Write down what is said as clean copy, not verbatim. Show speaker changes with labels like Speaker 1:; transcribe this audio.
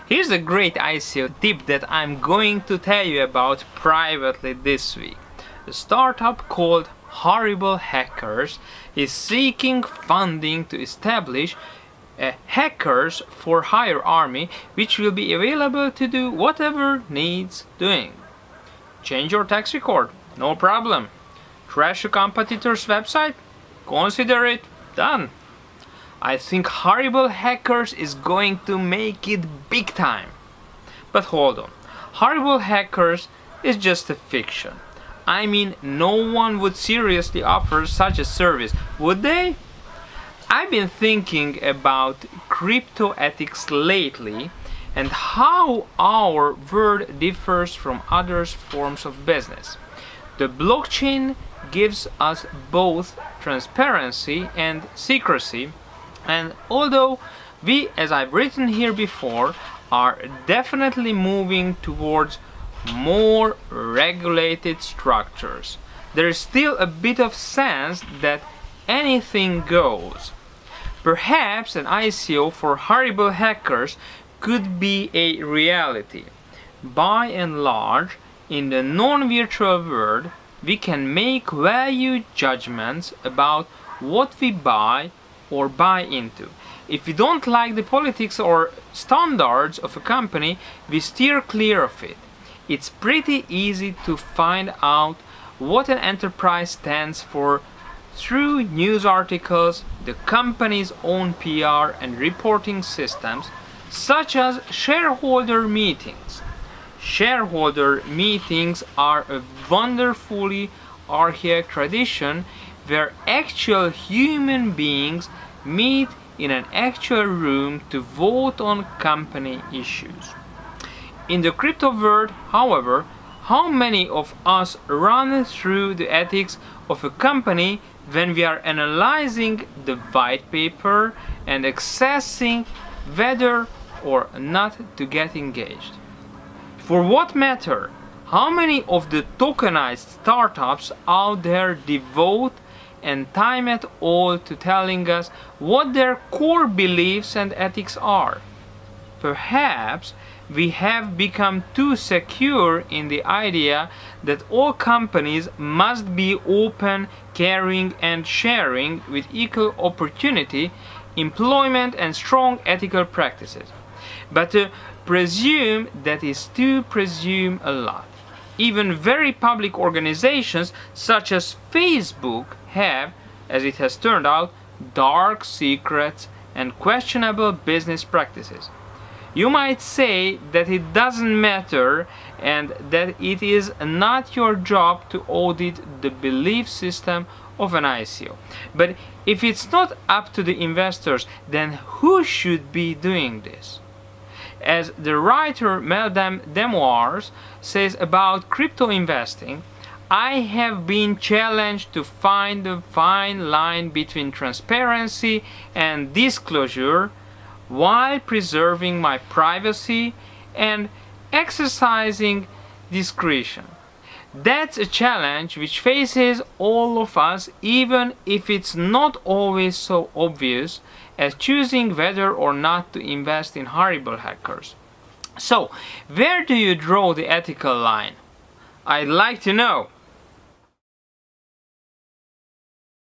Speaker 1: Here's a great ICO tip that I'm going to tell you about privately this week. A startup called Horrible Hackers is seeking funding to establish a hackers for hire army, which will be available to do whatever needs doing. Change your tax record? No problem. Crash a competitor's website? Consider it done. I think Horrible Hackers is going to make it big time. But hold on. Horrible Hackers is just a fiction. I mean, no one would seriously offer such a service, would they? I've been thinking about crypto ethics lately and how our world differs from other forms of business. The blockchain gives us both transparency and secrecy, and although we, as I've written here before, are definitely moving towards more regulated structures, there is still a bit of sense that anything goes. Perhaps an ICO for Horrible Hackers could be a reality. By and large, in the non-virtual world, we can make value judgments about what we buy or buy into. If we don't like the politics or standards of a company, we steer clear of it. It's pretty easy to find out what an enterprise stands for through news articles, the company's own PR and reporting systems, such as shareholder meetings. Shareholder meetings are a wonderfully archaic tradition where actual human beings meet in an actual room to vote on company issues. In the crypto world, however, how many of us run through the ethics of a company when we are analyzing the white paper and assessing whether or not to get engaged? For what matter, how many of the tokenized startups out there devote and time at all to telling us what their core beliefs and ethics are? Perhaps we have become too secure in the idea that all companies must be open, caring, and sharing with equal opportunity, employment, and strong ethical practices. But to presume that is to presume a lot. Even very public organizations such as Facebook have, as it has turned out, dark secrets and questionable business practices. You might say that it doesn't matter and that it is not your job to audit the belief system of an ICO. But if it's not up to the investors, then who should be doing this? As the writer Melodam Demoirs says about crypto investing, I have been challenged to find the fine line between transparency and disclosure while preserving my privacy and exercising discretion. That's a challenge which faces all of us, even if it's not always so obvious as choosing whether or not to invest in Horrible Hackers. So, where do you draw the ethical line? I'd like to know.